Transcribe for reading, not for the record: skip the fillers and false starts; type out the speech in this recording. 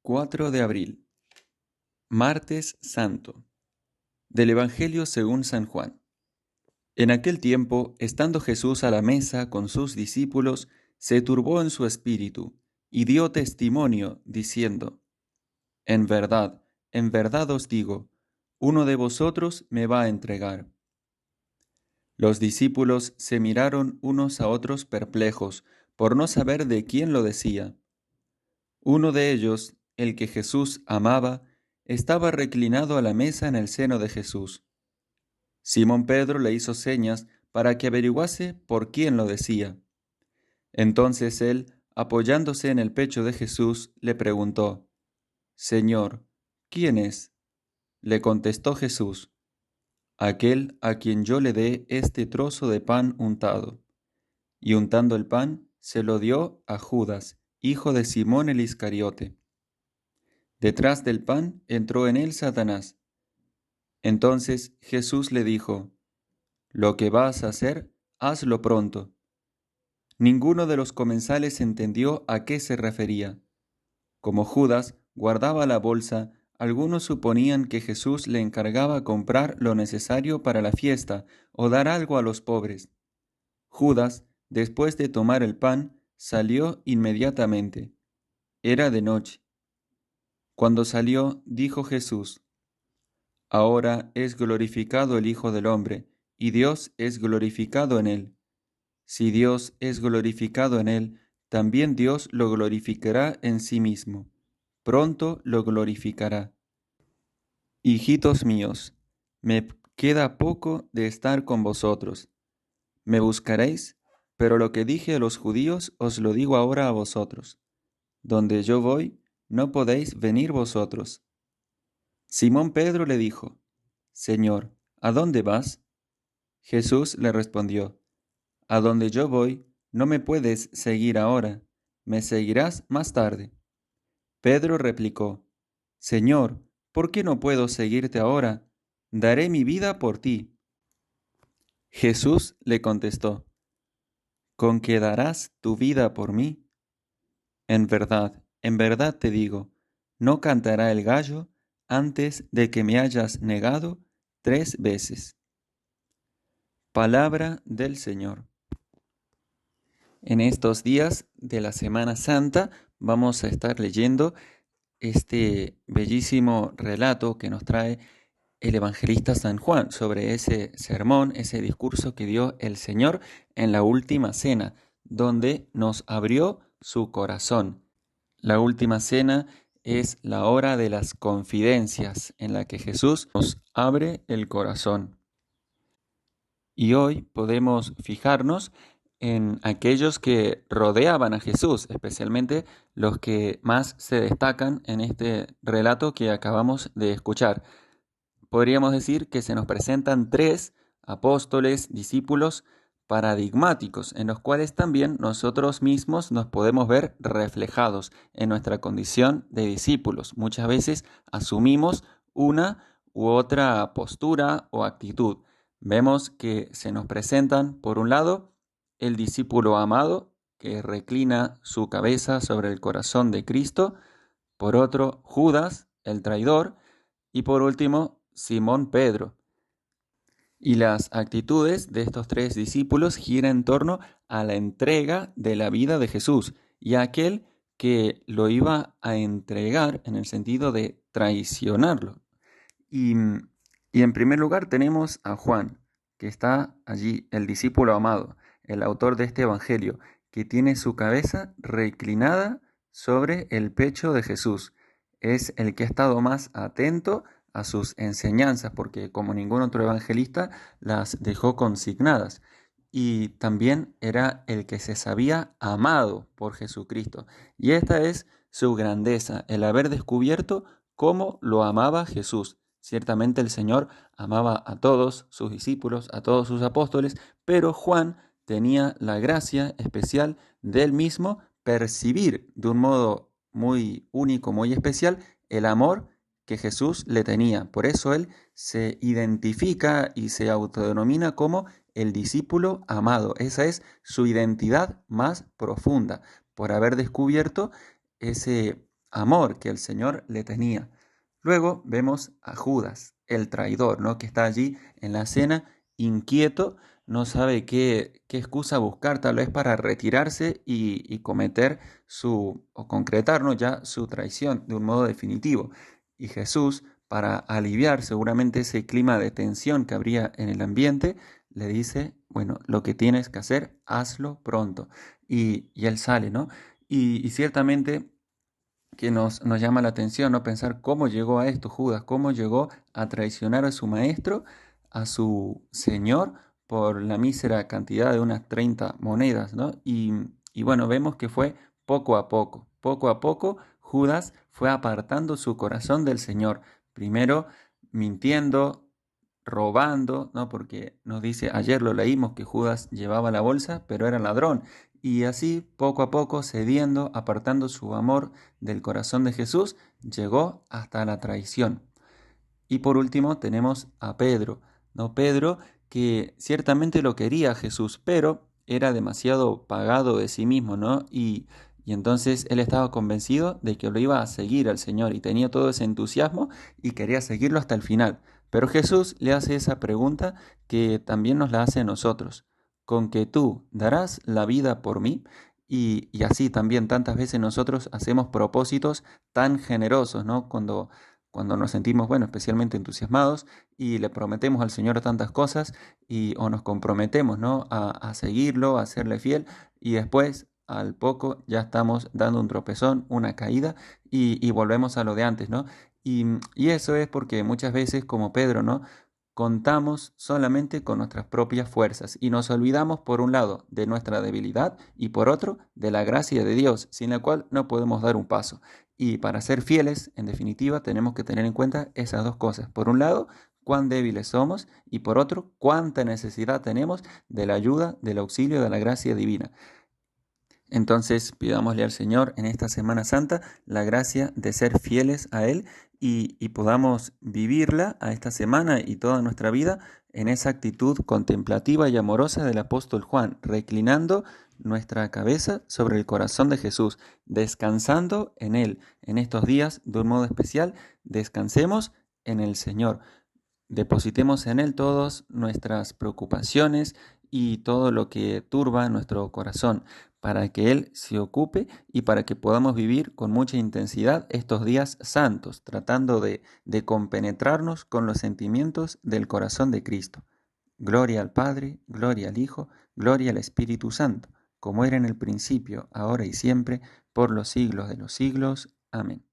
4 de abril, Martes Santo, del Evangelio según San Juan. En aquel tiempo, estando Jesús a la mesa con sus discípulos, se turbó en su espíritu, y dio testimonio, diciendo: en verdad os digo, uno de vosotros me va a entregar. Los discípulos se miraron unos a otros perplejos, por no saber de quién lo decía. Uno de ellos, el que Jesús amaba, estaba reclinado a la mesa en el seno de Jesús. Simón Pedro le hizo señas para que averiguase por quién lo decía. Entonces él, apoyándose en el pecho de Jesús, le preguntó: Señor, ¿quién es? Le contestó Jesús: aquel a quien yo le dé este trozo de pan untado. Y untando el pan, se lo dio a Judas, hijo de Simón el Iscariote. Detrás del pan entró en él Satanás. Entonces Jesús le dijo: lo que vas a hacer, hazlo pronto. Ninguno de los comensales entendió a qué se refería. Como Judas guardaba la bolsa, algunos suponían que Jesús le encargaba comprar lo necesario para la fiesta o dar algo a los pobres. Judas, después de tomar el pan, salió inmediatamente. Era de noche. Cuando salió, dijo Jesús: ahora es glorificado el Hijo del Hombre, y Dios es glorificado en él. Si Dios es glorificado en él, también Dios lo glorificará en sí mismo. Pronto lo glorificará. Hijitos míos, me queda poco de estar con vosotros. Me buscaréis, pero lo que dije a los judíos os lo digo ahora a vosotros. Donde yo voy, no podéis venir vosotros. Simón Pedro le dijo: Señor, ¿a dónde vas? Jesús le respondió: a donde yo voy, no me puedes seguir ahora, me seguirás más tarde. Pedro replicó: Señor, ¿por qué no puedo seguirte ahora? Daré mi vida por ti. Jesús le contestó: ¿con qué darás tu vida por mí? En verdad te digo, no cantará el gallo antes de que me hayas negado 3 veces. Palabra del Señor. En estos días de la Semana Santa vamos a estar leyendo este bellísimo relato que nos trae el evangelista San Juan sobre ese sermón, ese discurso que dio el Señor en la última cena, donde nos abrió su corazón. La última cena es la hora de las confidencias, en la que Jesús nos abre el corazón. Y hoy podemos fijarnos en aquellos que rodeaban a Jesús, especialmente los que más se destacan en este relato que acabamos de escuchar. Podríamos decir que se nos presentan 3 apóstoles, discípulos paradigmáticos, en los cuales también nosotros mismos nos podemos ver reflejados en nuestra condición de discípulos. Muchas veces asumimos una u otra postura o actitud. Vemos que se nos presentan, por un lado, el discípulo amado, que reclina su cabeza sobre el corazón de Cristo; por otro, Judas, el traidor; y por último, Simón Pedro. Y las actitudes de estos 3 discípulos giran en torno a la entrega de la vida de Jesús y a aquel que lo iba a entregar en el sentido de traicionarlo. Y en primer lugar tenemos a Juan, que está allí, el discípulo amado, el autor de este evangelio, que tiene su cabeza reclinada sobre el pecho de Jesús. Es el que ha estado más atento a sus enseñanzas, porque como ningún otro evangelista las dejó consignadas. Y también era el que se sabía amado por Jesucristo. Y esta es su grandeza, el haber descubierto cómo lo amaba Jesús. Ciertamente el Señor amaba a todos sus discípulos, a todos sus apóstoles, pero Juan tenía la gracia especial de él mismo percibir de un modo muy único, muy especial, el amor que Jesús le tenía. Por eso él se identifica y se autodenomina como el discípulo amado. Esa es su identidad más profunda, por haber descubierto ese amor que el Señor le tenía. Luego vemos a Judas, el traidor, ¿no? Que está allí en la cena, inquieto, no sabe qué excusa buscar, tal vez para retirarse y cometer o concretar, ¿no? Ya su traición de un modo definitivo. Y Jesús, para aliviar seguramente ese clima de tensión que habría en el ambiente, le dice, bueno, lo que tienes que hacer, hazlo pronto. Y él sale, ¿no? Y ciertamente que nos llama la atención, ¿no? Pensar cómo llegó a esto Judas, cómo llegó a traicionar a su maestro, a su señor, por la mísera cantidad de unas 30 monedas, ¿no? Y bueno, vemos que fue poco a poco, Judas fue apartando su corazón del Señor, primero mintiendo, robando, ¿no? Porque nos dice, ayer lo leímos que Judas llevaba la bolsa, pero era ladrón. Y así, poco a poco, cediendo, apartando su amor del corazón de Jesús, llegó hasta la traición. Y por último tenemos a Pedro, ¿no? Pedro que ciertamente lo quería a Jesús, pero era demasiado pagado de sí mismo, ¿no? Y entonces él estaba convencido de que lo iba a seguir al Señor y tenía todo ese entusiasmo y quería seguirlo hasta el final. Pero Jesús le hace esa pregunta que también nos la hace a nosotros. ¿Con que tú darás la vida por mí? Y así también tantas veces nosotros hacemos propósitos tan generosos, ¿no? Cuando nos sentimos, bueno, especialmente entusiasmados y le prometemos al Señor tantas cosas o nos comprometemos, ¿no? A seguirlo, a serle fiel y después al poco ya estamos dando un tropezón, una caída y volvemos a lo de antes, ¿no? Y eso es porque muchas veces, como Pedro, ¿no? Contamos solamente con nuestras propias fuerzas y nos olvidamos, por un lado, de nuestra debilidad y por otro, de la gracia de Dios, sin la cual no podemos dar un paso. Y para ser fieles, en definitiva, tenemos que tener en cuenta esas dos cosas. Por un lado, cuán débiles somos y por otro, cuánta necesidad tenemos de la ayuda, del auxilio de la gracia divina. Entonces pidámosle al Señor en esta Semana Santa la gracia de ser fieles a Él y podamos vivirla a esta semana y toda nuestra vida en esa actitud contemplativa y amorosa del apóstol Juan, reclinando nuestra cabeza sobre el corazón de Jesús, descansando en Él. En estos días, de un modo especial, descansemos en el Señor. Depositemos en Él todas nuestras preocupaciones y todo lo que turba nuestro corazón, para que Él se ocupe y para que podamos vivir con mucha intensidad estos días santos, tratando de compenetrarnos con los sentimientos del corazón de Cristo. Gloria al Padre, gloria al Hijo, gloria al Espíritu Santo, como era en el principio, ahora y siempre, por los siglos de los siglos. Amén.